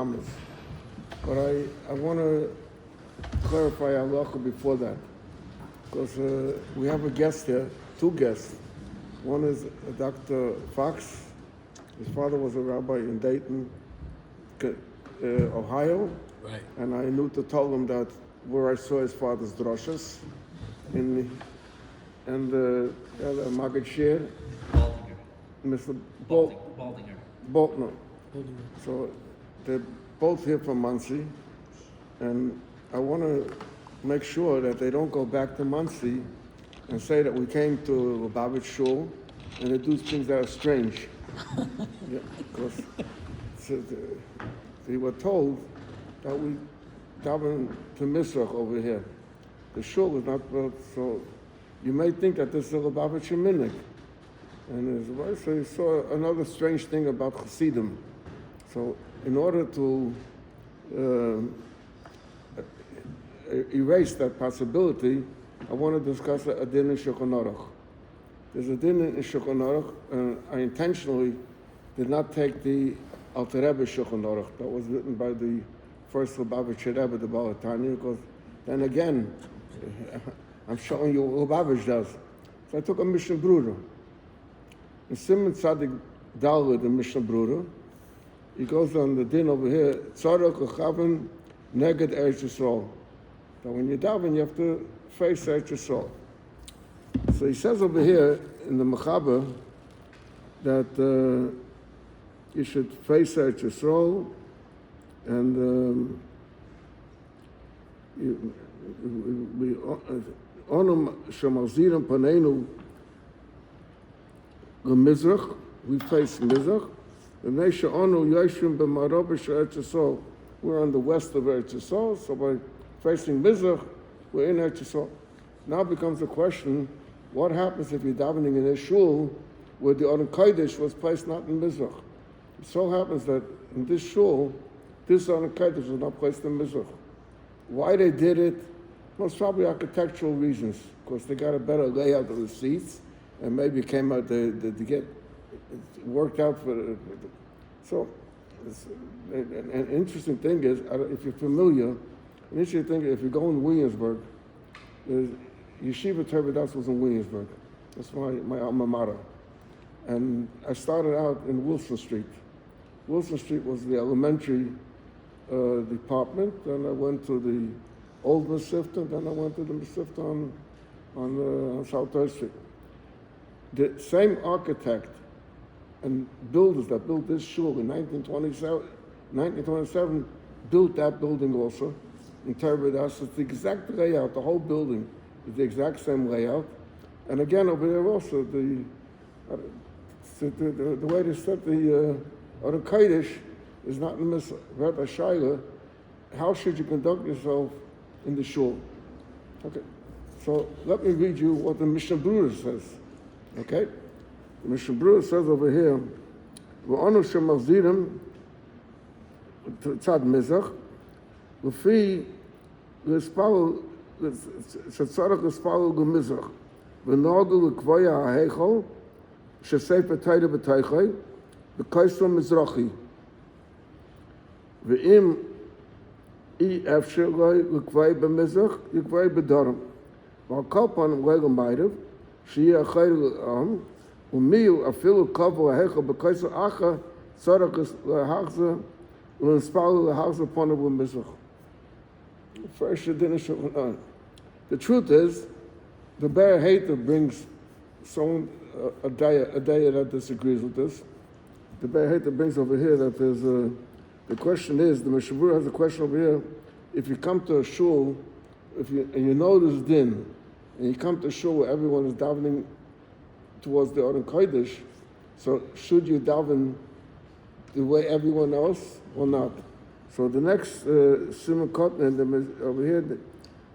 But I want to clarify halacha before that, because we have a guest here, two guests. One is Dr. Fox. His father was a rabbi in Dayton, Ohio. Right. And I knew to tell him that where I saw his father's drushes, and Maggid Shir, Mr. Boltner. So they're both here from Muncie, and I want to make sure that they don't go back to Muncie and say that we came to Lubavitch Shul and they do things that are strange. Because they were told that we daven to Misrach over here. The shul is not built, so you may think that this is a Lubavitch minhag. And his wife, so he saw another strange thing about Hasidim. So in order to erase that possibility, I want to discuss a din in Shulchan Aruch. There's a din in Shulchan Aruch, and I intentionally did not take the Alter Rebbe Shulchan Aruch that was written by the first Lubavitch Rebbe, the Baal HaTanya, because then again, I'm showing you what Lubavitch does. So I took a Mishnah Bruder. In Simon Tzadik Daled, the Mishnah Bruder, he goes on the din over here, Tzarek Uchaven Neged Eretz Yisrael. That when you daven, you have to face Eretz Yisrael. So he says over here in the Mechaber that you should face Eretz Yisrael, and we onum shemalzirim paneinu lemizrach. We face Mizrach. V'neisha onu yoshim b'marobish Eretz Yisrael. We're on the west of Eretz Yisrael, so by facing Mizrach, we're in Eretz Yisrael. Now becomes the question: what happens if you're davening in a shul where the Aron Kodesh was placed not in Mizrach? It so happens that in this shul, this Aron Kodesh was not placed in Mizrach. Why they did it? Most probably architectural reasons, because they got a better layout of the seats, and maybe it came out to get it worked out for. So, an interesting thing is, if you're familiar, an interesting thing if you go in Williamsburg, Yeshiva Tervadas was in Williamsburg. That's my alma mater. And I started out in Wilson Street. Wilson Street was the elementary department, then I went to the old Mesivta, then I went to the Mesivta on South 3rd Street. The same architect and builders that built this shul in 1927 built that building also in Tervadas. It's the exact layout, the whole building is the exact same layout. And again, over there also, the way they set the Aron Kodesh is not in this Rabbi Shaila. How should you conduct yourself in the shul? Okay, so let me read you what the Mishnah Berurah says. Okay, the Mishnah Berurah says over here, "V'onu shemazdirim tzad mizrach, v'fi l'spal shetzarach l'spal l'mizrach, v'nogu l'kvaya ha'heichol shesefer teira b'teichai b'kaisra mizrachi, v'im I after l'kvay b'mizrach l'kvay b'darim, v'alkalpan l'egel ma'irav she'yeh achayr l'am u'miyu afilu kavo ha'heichol b'kaisra acha tzarach l'hachza l'nspal l'hachza panav l'mizrach." First, the truth is, the Be'er Hater brings someone a daya that disagrees with this. The Be'er Hater brings over here that there's the question is, the Mishnah Berurah has a question over here, if you come to a shul, and you know this din, and you come to a shul where everyone is davening towards the Aron Kodesh, so should you daven the way everyone else or not? So the next Simon Kotner over here,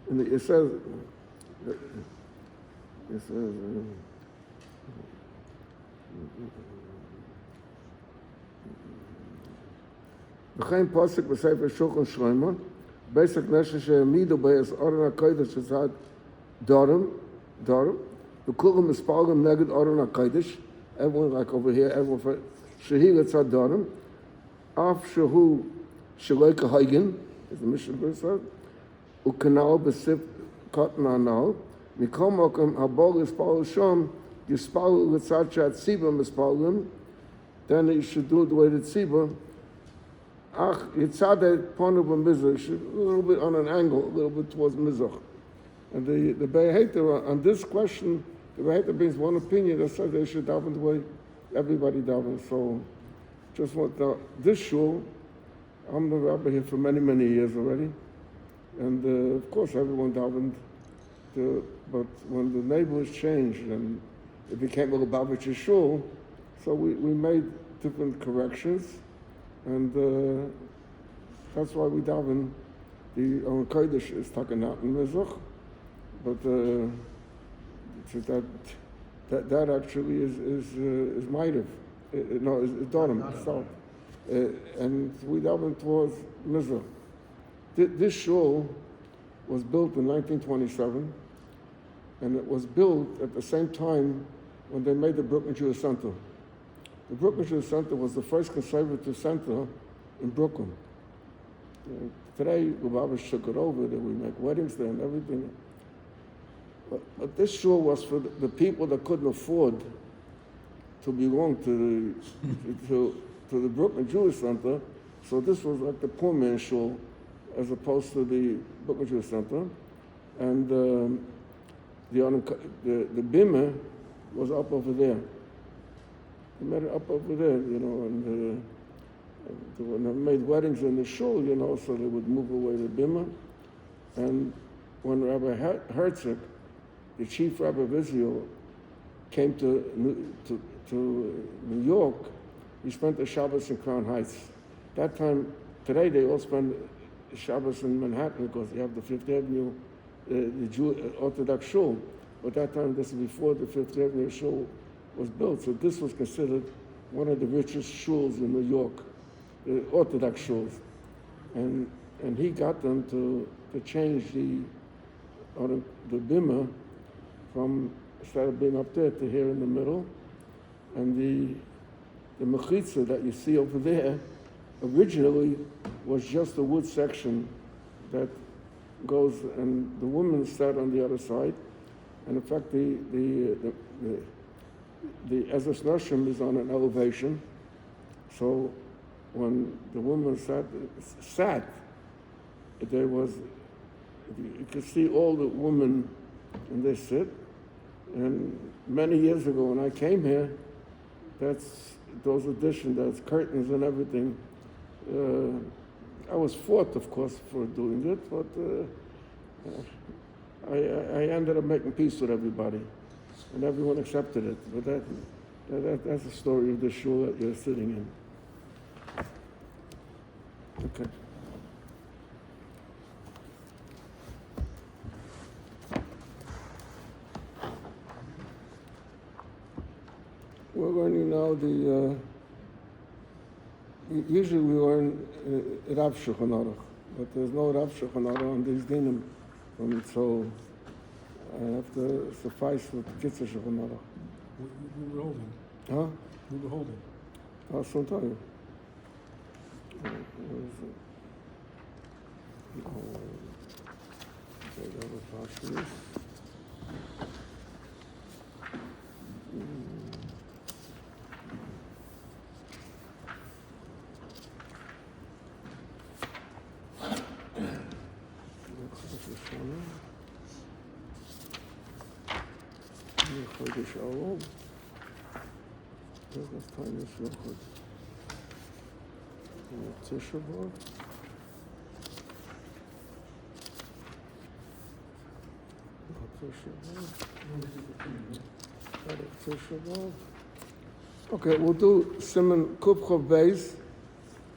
it says, "V'chein pasuk b'sefer Shulchan Shlomo, basic nesheh she'emidu b'es Aron HaKodesh tzad darim, v'kulam mispalim neged Aron HaKodesh." Everyone like over here, everyone shehi tzad darim, af shehu Shaloika Hagen, as the Mishnah says, Ukanal Besip Cotton Anal, Mikol Mokum Habol Yispal Shom, Yispal Litzatchat Siba Mispalim, then you should do it the way that Siba. Ach, Yitzadeh Ponu B'Mizrach, a little bit on an angle, a little bit towards Mizrach. And the Be'eheter, on this question, the Be'eheter brings one opinion that says they should daven the way everybody davens. So, just want this shul, I'm the rabbi here for many, many years already. And of course, everyone davened. But when the neighbors changed and it became a Lubavitcher shul, so we made different corrections. And that's why we daven. The Oren Kodesh is taken out in Mizrach. But that actually is Ma'ariv. No, is Dorim, south. And we daven towards Mizrach. This shul was built in 1927, and it was built at the same time when they made the Brooklyn Jewish Center. The Brooklyn Jewish Center was the first conservative center in Brooklyn. Today, Lubavitch took it over, that we make weddings there and everything. But this shul was for the people that couldn't afford to belong to the Brooklyn Jewish Center. So this was like the poor man's shul, as opposed to the Brooklyn Jewish Center. And the bimah was up over there. They made it up over there, and when they made weddings in the shul, so they would move away the bimah. And when Rabbi Herzog, the chief rabbi of Israel, came to New York, he spent the Shabbos in Crown Heights. That time, today they all spend Shabbos in Manhattan because you have the Fifth Avenue, the Jew, Orthodox shul. But that time, this is before the Fifth Avenue shul was built. So this was considered one of the richest shuls in New York, the Orthodox shuls. And he got them to change the bimah from, instead of being up there, to here in the middle. And the mechitza that you see over there originally was just a wood section that goes, and the women sat on the other side. And in fact, the Ezras Nashim is on an elevation. So when the women sat, there was, you could see all the women, and they sit. And many years ago when I came here, those additions, that's curtains and everything. I was fought, of course, for doing it, but I ended up making peace with everybody, and everyone accepted it. But that's the story of the shul that you're sitting in. Okay. We're learning now usually we learn Rav Shulchan Aruch, but there's no Rav Shulchan Aruch on these dinim, so I have to suffice with Kitzur Shulchan Aruch. We were holding. Huh? We were holding. I'll soon tell you. Chodesh Elul. This time is real good. Tisha B'Av. Tisha B'Av. Okay, we'll do Siman Kuf Chav Beis,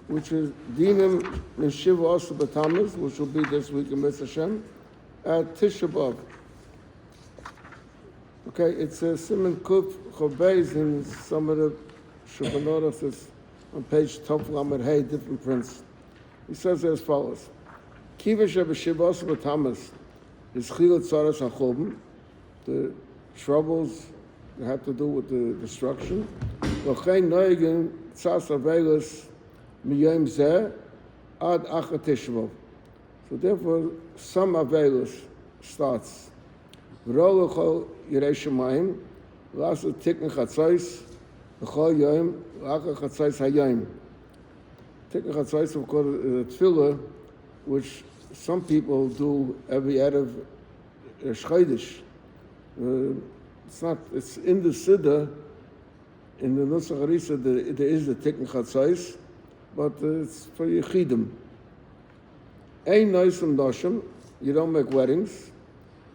which is Dinim Meshiva Asa B'Tammuz, which will be this week in Mitzvah Hashem, at Tisha B'Av. Okay, it's a Siman Kuf Chav Beis in some of the Shulchan Aruch is on page Tov Lamed Hey, different prints. He says as follows: Kiva Shebeshiva Asa B'Tammuz is Chilot Tzaras HaChurban, the troubles that have to do with the destruction. V'chein Noegin Tzas Avelos Miyom Zeh ad Achar Tisha B'Av. So therefore, some Avelos starts. V'ro l'chol Yirei Shemayim, l'asot tikn chatzos, l'chol yom, l'achar chatzos hayom. Tikn chatzos, of course, is a tefillah, which some people do every Erev Chodesh. It's in the Siddur, in the Nusach Harisa, there is the Tikn Chatzos, but it's for Yechidim. Ein Noisem Noshim, you don't make weddings.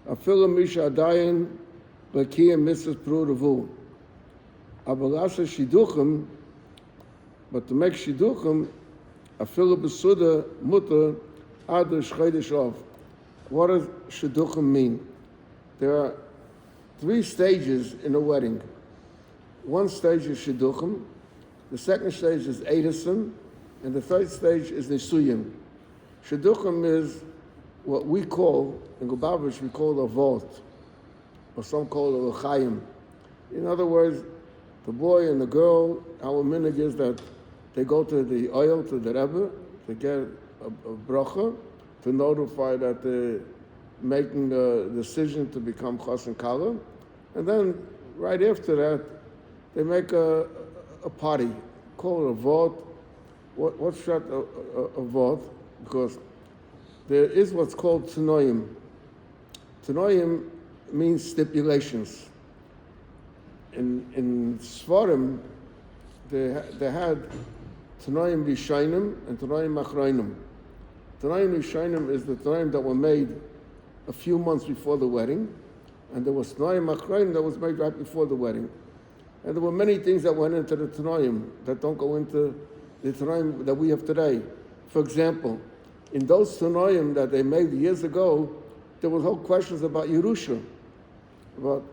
Afilu Misha Adayin, L'kiyam Mitzvahs Prudavu. Abalasa Shiduchim, but to make Shiduchim, Afilu B'Suda Mutter, Ad Chodesh Av. What does Shiduchim mean? There are 3 stages in a wedding. One stage is Shidduchim, the second stage is Edison, and the third stage is Nisuyim. Shidduchim is what we call, in Lubavitch, we call a vault, or some call it a l'chaim. In other words, the boy and the girl, our minhag is that they go to the oil, to the Rebbe, to get a bracha, to notify that they're making a decision to become chas and kala. And then, right after that, they make a party, call it a vault. What's that, a vault? Because there is what's called tanoim. Tanoim means stipulations. In Svarim, they had tanoim rishayim and tanoim achrayim. Tanoim rishayim is the tanoim that were made a few months before the wedding, and there was tanoim achrayim that was made right before the wedding. And there were many things that went into the tanoim that don't go into the tanoim that we have today. For example, in those tanoim that they made years ago, there was whole questions about Yerusha, about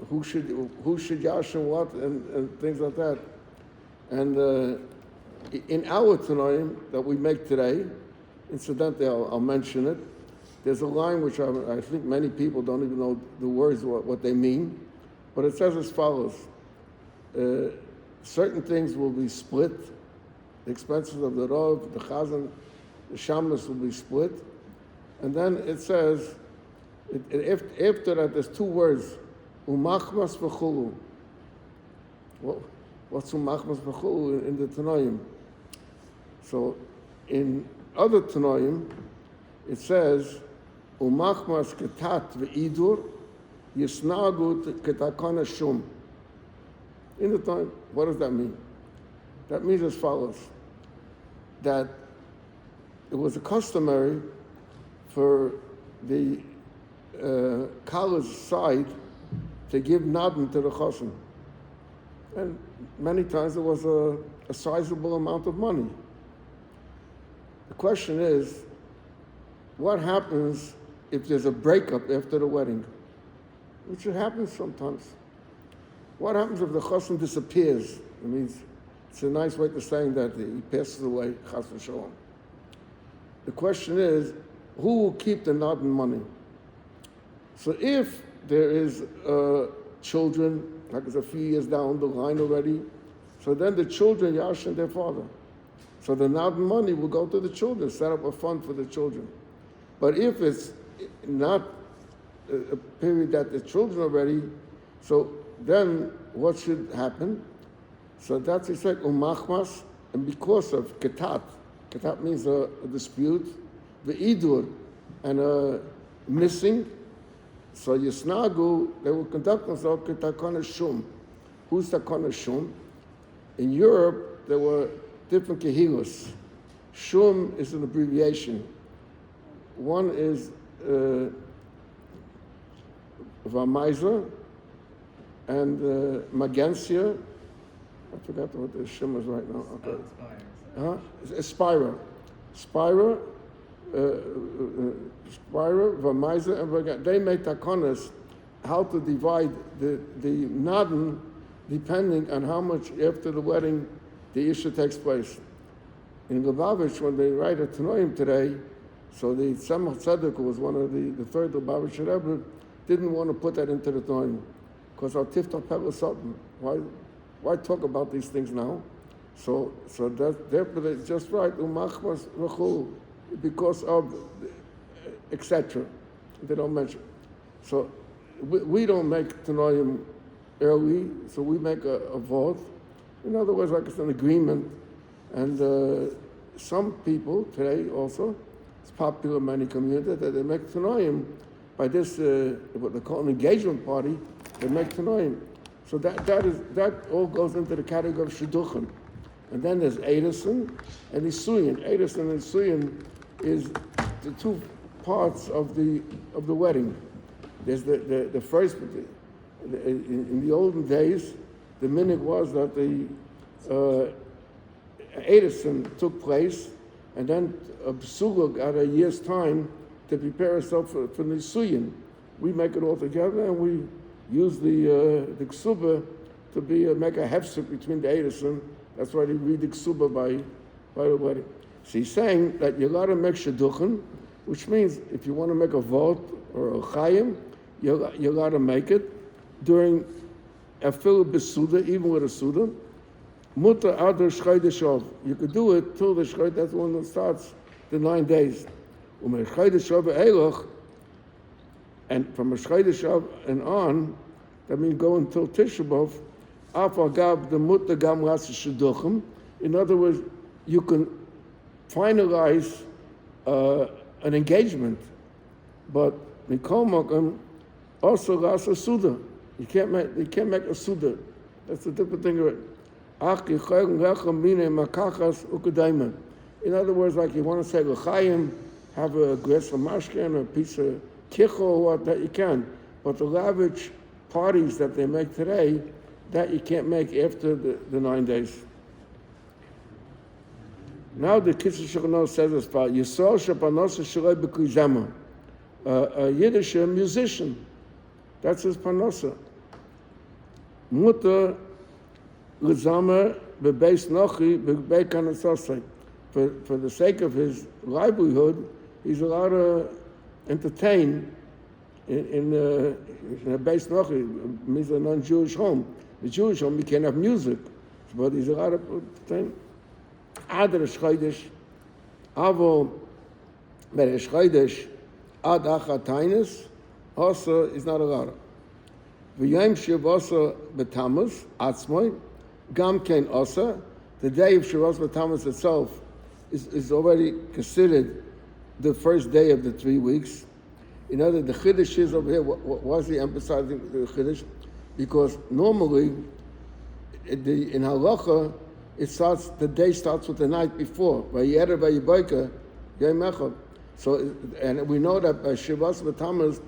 who should yashim what and things like that. And in our tanoim that we make today, incidentally, I'll mention it. There's a line which I think many people don't even know the words what they mean, but it says as follows: certain things will be split. The expenses of the Rav, the Chazan, the Shamas will be split. And then it says, after that, there's 2 words, umachmas v'chulu. What's umachmas v'chulu in the Tanoim? So in other Tanoim, it says, umachmas ketat v'idur, yisnagut ketakana shum. In the Tanoim, what does that mean? That means as follows, that it was customary for the Kala's side to give nadin to the chassan. And many times it was a sizable amount of money. The question is, what happens if there's a breakup after the wedding? Which happens sometimes. What happens if the chassan disappears? It means it's a nice way to saying that he passes away, chas v'sholom. The question is, who will keep the nadin money? So if there is children, like it's a few years down the line already, so then the children yashin their father. So the nadin money will go to the children, set up a fund for the children. But if it's not a period that the children are ready, so then what should happen? So that's it's like umachmas, and because of ketat means a dispute, the idur, and a missing, so yisnagu, they will conduct themselves ketakana shum. Who's takana shum? In Europe, there were different kehilos. Shum is an abbreviation. One is Vamaiser and Magensia. I forgot what the shim is right now. Okay. Spira, Spira, Vamaiser, and Vagan. They make takonas how to divide the nadin depending on how much after the wedding the issue takes place. In Lubavitch, when they write a Tanoim today, so the Tzemach Tzedek, who was one of the third Lubavitch Rebbe, didn't want to put that into the Tanoim because our Tiftach Pella Satan. Why talk about these things now? So that's just right. Umachmas v'chul, because of etc. They don't mention. So we don't make Tanoim early, so we make a vote. In other words, like it's an agreement. And some people today also, it's popular in many communities, that they make Tanoim by this, what they call an engagement party, they make Tanoim. So that all goes into the category of Shidduchim. And then there's Edison and Isuyin. Edison and Isuyin is the two parts of the wedding. There's the first, in the olden days, the minhag was that the Edison took place, and then a psuguk at a year's time to prepare herself for the Isuyin. We make it all together, and we use the ksuba to make a hefsek between the Edison. That's why they read the ksuba by the wedding. So he's saying that you got to make shidduchim, which means if you want to make a vote or a chayim, you got to make it during a fil besuda, even with a suda. Muta adar shchaydeshov. You could do it till the shchayd. That's when it starts the 9 days. And from a shchaydeshov and on, that means go until Tisha B'Av. Afagav the muta gam ras shidduchim. In other words, you can finalize an engagement, but mikol makom also ras a suda. You can't make a suda. That's a different thing. In other words, like you want to say l'chaim, have a glass of mashkin, a piece of kichel, or what, that you can. But the lavish parties that they make today, that you can't make after the 9 days. Now the Kitzur Shulchan says as follows: Yisrael shepanosa shalei b'kuizema, a Yiddish musician, that's his panosa. Mutter l'zamer bebeis nochi bebei kanasosai. For the sake of his livelihood, he's allowed to entertain in a beis nochi, means a non-Jewish home. The Jewish home, you can't have music, but he's allowed to entertain. Ad Rosh Avo Rosh Chodesh Ad Achatainis also is not allowed. V'yom Shavuos B'Tammuz Atzmoi Gam Kein Osa. The day of Shavuos B'Tammuz itself is already considered the first day of the 3 weeks. In other, the Chiddush is over here. Why is he emphasizing the Chiddush? Because normally in Halacha, the day starts with the night before. So, and we know that by Shavuos B'Tammuz,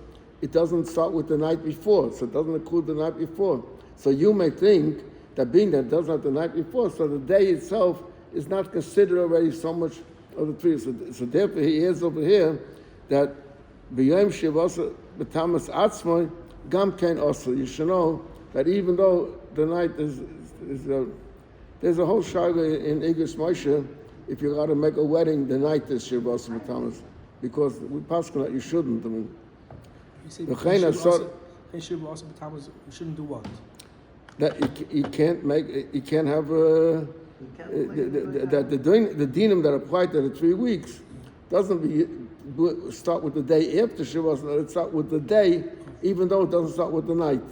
it doesn't start with the night before, so it doesn't include the night before. So you may think that being that it doesn't have the night before, so the day itself is not considered already so much of the 3. So therefore he is over here that B'yom Shavuos B'Tammuz Atzmoi Gam Kein Osa. You should know that even though the night is there's a whole shaila in Igros Moshe if you got to make a wedding the night is Shavuos B'Tammuz, because we pass that you shouldn't. I mean, you say Shavuos B'Tammuz, you shouldn't do what? That you can't have the dinim that apply to the 3 weeks doesn't start with the day after Shavuos. No, it starts with the day, even though it doesn't start with the night.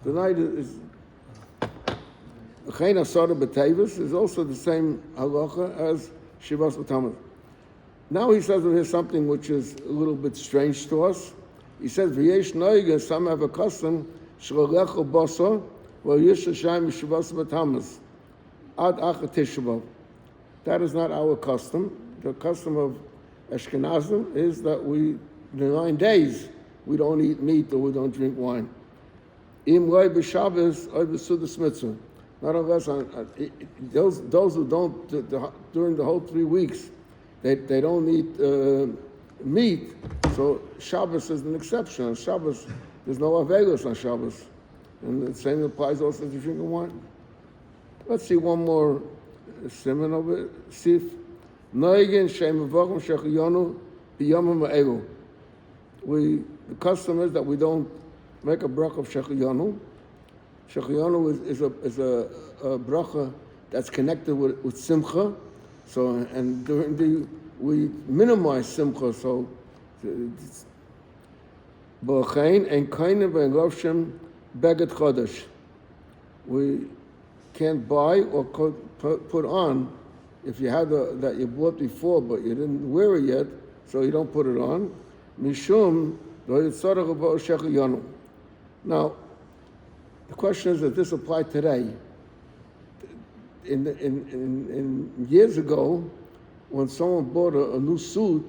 The night is. Chayin Asara B'Tevis is also the same halacha as Shavuos B'Tammuz. Now he says over here something which is a little bit strange to us. He says, "V'yesh noiga." Some have a custom sh'rolecha boso v'yish Hashem Shavuos B'Tammuz ad achat Tisha B'Av. That is not our custom. The custom of Ashkenazim is that the 9 days we don't eat meat or we don't drink wine. Im loy b'Shabbos or b'Sudas Mitzvah. Not unless those who don't during the whole 3 weeks, they don't eat meat. So Shabbos is an exception. On Shabbos, there's no avelos on Shabbos, and the same applies also to drinking wine. Let's see one more simon over Sif. Noigen shem v'vochem shechiyonu b'yomim ha'elu. The custom is that we don't make a bracha of shechiyonu. Shechiyonu is a bracha that's connected with Simcha. So, and during we minimize Simcha, so B'achain and Kaina V'Rovshem Beged Chodesh. We can't buy or put on if you had that you bought before but you didn't wear it yet, so you don't put it on. Mishum Lo Yitzarach Bo Shechayanu. Now, the question is, does this apply today? In years ago, when someone bought a new suit,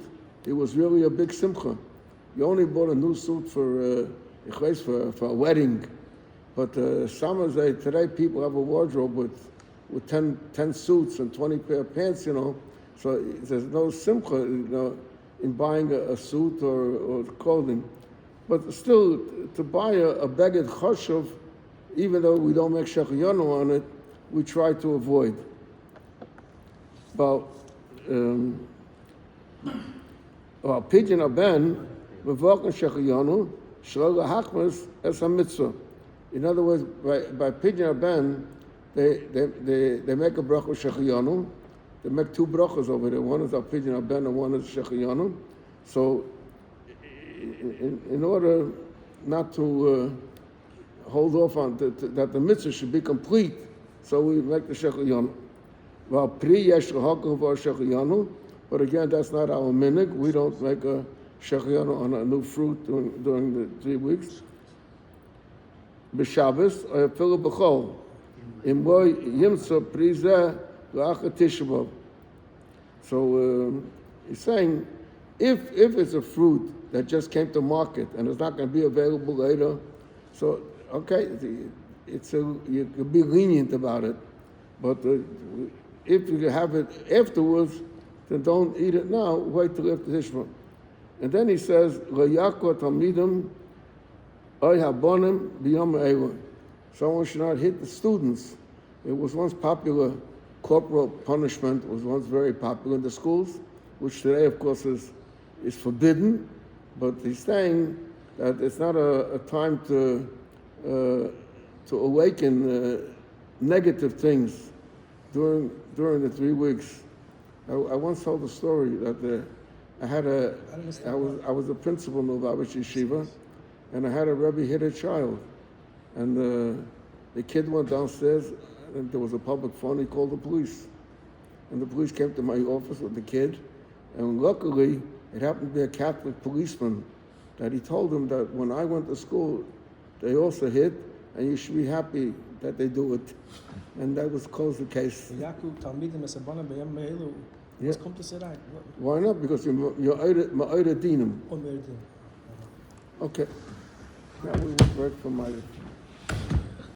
it was really a big simcha. You only bought a new suit for a wedding. But today people have a wardrobe with 10 suits and 20 pair of pants, so there's no simcha, in buying a suit or clothing. But still, to buy a beged choshev, even though we don't make shechayanu on it, we try to avoid. But pidyon aben mevoken shechayanu shelo lahachmas es hamitzvah. In other words, by pidyon aben, they make a bracha shechayanu. They make two brachas over there. One is al pidyon aben and one is shechayanu. So, in order not to hold off on that the mitzvah should be complete, so we make the shechayanu. Well, pri yesh l'hakol v'ar shechayanu, but again, that's not our minig. We don't make a shechayanu on a new fruit during the 3 weeks. B'Shabbos or afilu b'chol, im lo yimtza pri zeh l'achar Tisha B'Av. So he's saying, if it's a fruit that just came to market and it's not going to be available later, so okay, you could be lenient about it, but if you have it afterwards, then don't eat it now. Wait till after Tishma. And then he says, "Lo talmidim oy habonim b'yom ha'elul." Someone should not hit the students. It was once popular. Corporal punishment was once very popular in the schools, which today, of course, is forbidden. But he's saying that it's not a time to awaken negative things during the 3 weeks. I once told a story that I was a principal in Lubavitch Yeshiva, and I had a Rebbe hit a child, and the kid went downstairs, and there was a public phone. He called the police, and the police came to my office with the kid, and luckily it happened to be a Catholic policeman that he told him that when I went to school, they also hit, and you should be happy that they do it. And that was closed the case. Yeah. Why not? Because you're ma'oda dinim. Okay. Now we will work for my...